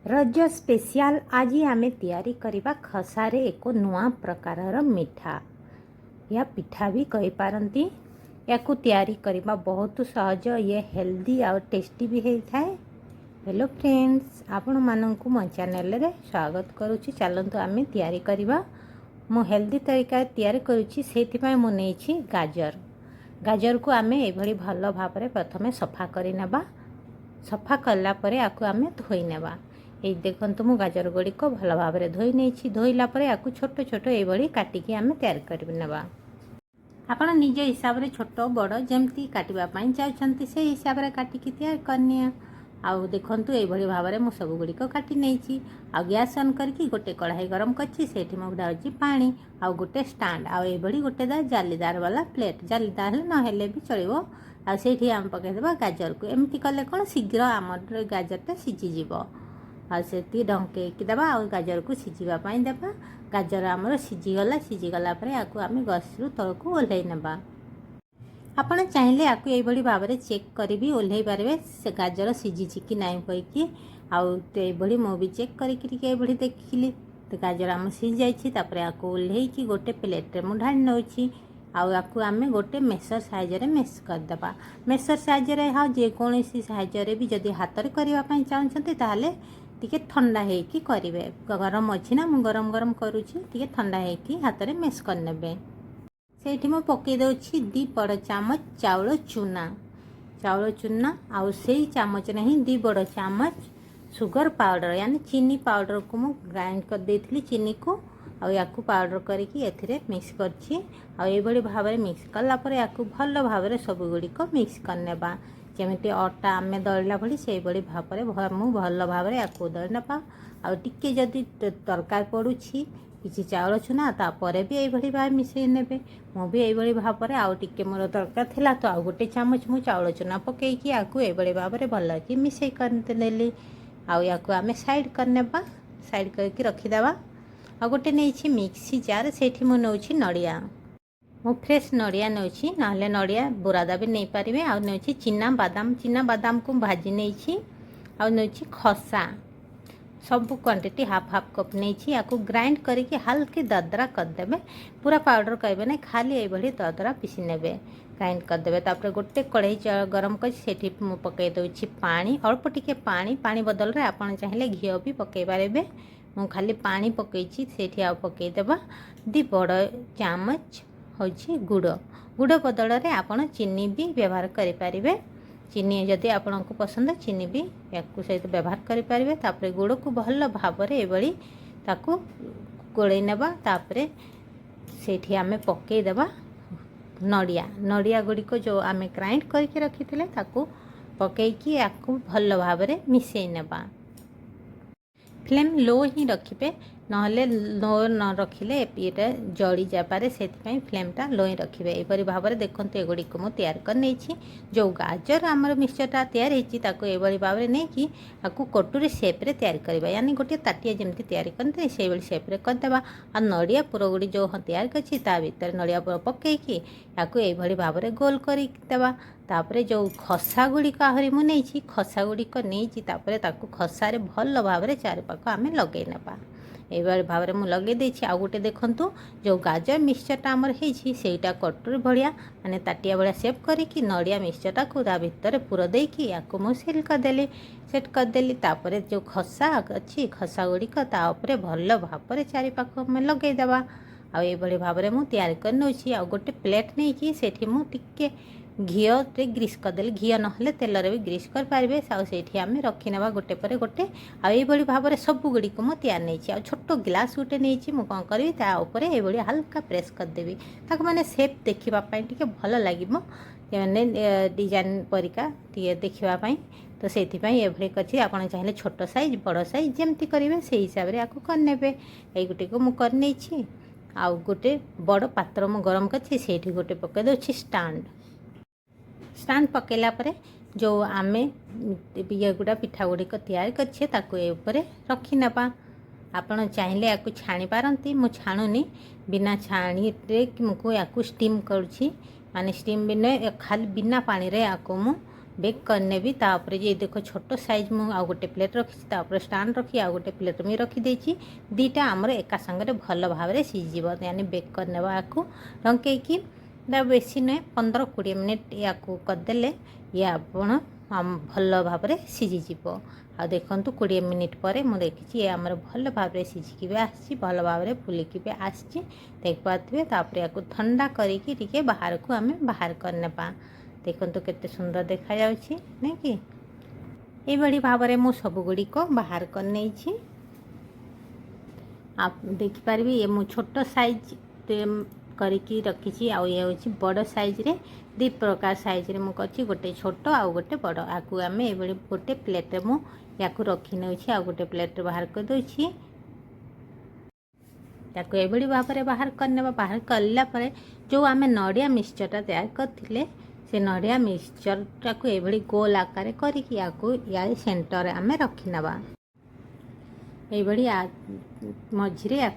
रज स्पेशल आज आमे तैयारी करबा खसारे एक नुआ प्रकारर मिठा या पिठा भी कही पारंती। याकू तैयारी करबा बहुत सहज, ये हेल्दी और टेस्टी भी होता है। हेलो फ्रेंड्स, आपण माननकु मो चैनल रे स्वागत करूची। चलंतु आमे तैयारी करबा। मो हेल्दी तरीका तैयारी करूची, सेति पय मो नेछि गाजर को आमे एभली भलो भाबरे प्रथमे सफा करि नेबा। सफा कला परे आकु आमे धोई नेबा। ये देखंतु मु गाजर गुड़ी को भल भाव में धोई नहीं। धोइला परे आकु छोट छोट ये काटिकी आमे तैयार कर नेबा। आपण निज हिसाब रे छोट बड़ जमती काटिबा पई चाहछंती से हिसाब रे काटिकी तैयार करनिया। आउ देखंतु ये भाव में मु सब गुड़ी को काटी नहीं। आ गैस ऑन करके गोटे कढ़ाई गरम करछि। सेठी मु डालछि पानी आ गोटे स्टैंड आ ये गोटे जालीदार वाला प्लेट। जालीदार न हेले भी चलिबो। आ सेठी आम पकई देबा गाजर को। एमती कले कोन शीघ्र आमर गाजरटा सिझी जिवो। आ सेती ढंकेकी देबा आ गाजर को सिझिबा पई देबा। गाजर आमर सिझीगला परे आकु आमे गैस रु तळकु ओल्हेई नेबा। आपण चाहिले आकु एई बडी भाबरे चेक करिवि ओल्हेई पारबे से गाजर सिझिछि कि नाइ कहिकी। आउ ते बडी मो भी चेक करिकि टिके एई बडी देखिली। तो गाजर आम सिझ जाइछि। तापरे आकु ओल्हेईकी गोटे प्लेट रे मु ढाळि नउछि। आउ आकु आमे गोटे मेसर साइज रे मेस कर देबा। मेसर साइज रे हा जे कोनोसी साइज रे भी जदि हाथ रे करिवा पई चाहछन्ते ताहाले टिके ठंडा हेकी करिवे। गरम अछि ना, मु गरम गरम करूछि। टिके ठंडा हेकी हाथ रे मेस कर नेबे। सेठी मु पके दोछि 2 बड़ चामच चाउल चूना आउ सेही चामच नहीं 2 बड़ चामच सुगर पाउडर यानी चीनी पाउडर को मु ग्राइंड कर देथिली। चीनी को आ याकू पाउडर करके एथिरे मिक्स करछि। आ ए बडी भाव में मिक्स कला परे याकू भल भाव में सब गुडी को मिक्स कर नेबा। जेमिति अटा आमे दळला भली से बडी भाव में मु भल भाव में याकू दळ नेबा। आ टिके जदि तरकार पडुछि किछि चाउल चूना तापरे भी ए बडी भाव मिसै नेबे। मु भी ए बडी भाव में आ टिके मोर तरकार थिला तो आ गोटे चामच मु चाउल चूना पकेकी याकू ए बडी भाव में भल कि मिसै कर नेली। आ याकू आमे साइड कर नेबा। साइड करके रखि देबा। आ गोटे नहीं मिक्सी जार सेठी मु नौछि नड़िया। मु फ्रेश नड़िया नौछि, नाले नड़िया बुरादा भी नहीं पारिबे। आ नौछि चिना बादाम को भाजी नहीं। आ नौछि खसा सब क्वांटिटी हाफ हाफ कप नहीं। याकू ग्राइंड करके हल्के ददरा कर देबे। पूरा पाउडर करबे नहीं, खाली ए भली ददरा पीसी नेबे, ग्राइंड कर देबे। तापर गोटे कढ़ाई गरम कर सेठी मु पकई दोछि पानी। अल्प टिके पानी बदल रे आपण चाहिले घियो भी पकई पारेबे। मु खाली पानी पकईछि। सेठी आ पकई देबा 2 बड़ चामच होछि गुड़ बदल रे आपण चीनी भी व्यवहार करि पारिबे। चीनी जदि आपण को पसंद चीनी भी याकू सहित व्यवहार करि पारिबे। तापर गुड़ को भल भाव रे एबळी ताकू गोळै नेबा। तापर सेठी आमे पकई देबा नड़िया गुडी को जो आमे ग्राइंड करके रखिथिले ताकू पकईकी याकू भल भाव रे मिसै नेबा। फ्लेम लो ही रखिबे, नहले लो न रखिले ये जड़ी जापारे। से फ्लेमटा लो ही रखिबे। एपरी भाव में देखंतु एगुडी को मु तैयार कर नेछि। जो गाजर आमर मिक्सचरटा तैयार हेछि ताको एबळी भाव में नहीं कि आकु कटोरी शेप रे तैयार करबा। यानी गोटे ताटिया जेमति तैयार करते से बळी शेप रे कर देबा। आ नड़िया पुरो गुडी जो तैयार करछि ता भीतर नड़िया पुरो पकेकी याकू एभली भाव में गोल करि देबा। तापरे जो खसा गुड़ी को आहरी मु नहीं, खसा गुड़ी को नहीं। तापरे ताकू खसारे भल भाव में चारि पाख आमे लगे नेबा। एबार भाव में मुझे लगे देछि। आ गोटे देखंतु जो गाजर मिक्सचरटा आमर हेछि सेटा कटोरी भलिया माने ताटिया भलिया शेप करिकी नड़िया मिक्सचरटा को ता भितर पुरो देकी याकू मु सील कर देली, सेट कर देली। तापरे जो खसा अछि खसा गुड़ी को ता ऊपर भल भाव में चारि पाख में लगे देबा। आ एभली भाव में मु तैयार कर नउछि। आ गोटे प्लेट नहीं कि सेठी मु टिके घिओ रे ग्रीस करदेली। घिओ नहले तेल रे भी ग्रीस कर पारिबे। सेठी आमे रखी नेबा गोटे परे गोटे। आ एई भली भाव में सब गुडी को मु तैयार नैछि। आ छोटो ग्लास गोटे नैछि। मु कोन करबी ता ऊपर एई भली हल्का प्रेस कर देबी ताको माने शेप देखिबा पई टिके भल लागिबो। माने डिजाइन परिका टिके देखिबा पई। तो सेठी पई एभली कछि आपण चाहिले छोटो साइज बड़ साइज जेमति करिवे सेही हिसाब रे आको कर नेबे। एई गुटी को मु कर नैछि। आ गोटे बड़ पात्र मु गरम करछि। सेठी गोटे पके दोछि स्टैंड पकेला परे जो आमे ये गुड़ा पिठा गुड़ी को तैयार करछे ताको ए ऊपर रखी नेबा। आपण चाहिले याकू छाणी पारंती, मु छाणुनी बिना छाणी रे मुको याकू स्टीम करूछि। माने स्टीम बिना खाली बिना पानी रे याकू मु बेक करने भी तापर ये देखो छोट साइज मु आ गोटे प्लेट रखी तापर स्टांड रखी आ गोटे प्लेट में रखी देछि दीटा आमर एका संगे भल भाव में सीझीब यानी बेक करने आपको ढंकई बेसी नुहे 15-20 मिनिट या करदेले ये आपण भल भाव में सीझीज आ देखु 20 मिनिट पर मुझे देखी ये आमर भल भाव में सीझिकी भी आसी भल भाव में फुलिकी भी आसी देख पारे तापर या ठंडा करके बाहर को आम बाहर करने देखु केते सुंदर देखा जाउछि नहीं कि ये भाव में मु सबुगुड़िक बाहर कर नहीं आप देखिपारे ये मु छोट साइज करिकी रखी आउ ये हूँ बड़ साइज रे दी प्रकार साइज रे मु करछि गोटे छोट आउ गोटे बड़ आकु आम ये गोटे प्लेट मु या रखी नौ आ गोटे प्लेट बाहर कर दूची ताको ये भाव में बाहर करने बाहर करला परे जो आम नड़िया मिक्सचरटा तैयार करथिले से नड़िया मिक्सचरटा को ये गोल आकार करके या सेंटर आम रखी नवा ये मझे या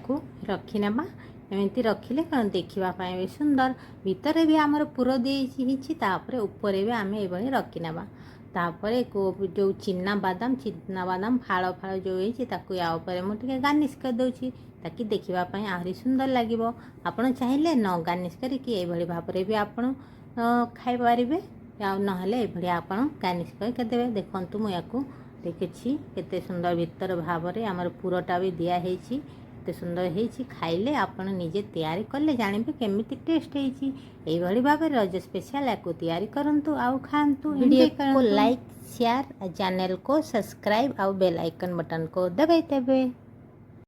रखी नवा एमती रखिले कौन देखापी भी सुंदर भितर भी आमर पुर देपर ऊपर भी आम ये रखी नवा तापर जो चिना बादाम फाड़ फाड़ जो होपर मुझे गार्निश कर दूसरी ताकि देखापी आहरी सुंदर लगे आपड़ चाहिए न गार्निश करके भाव में भी आपड़ खाईपारे ना ये आप गार्निश करके देखु मुझे देखी केते सुंदर भीतर भाव में आमर पुरटा भी दिखाई केते सुंदर होती खाइले आपण निजे तैयारी कले जानबे केमिति टेस्ट होती यही भाव में रज स्पेशल या तैयारी करंतु आउ खांतु वीडियो को लाइक शेयर चैनल को सब्सक्राइब आउ बेल आइकन बटन को दबाई देबे।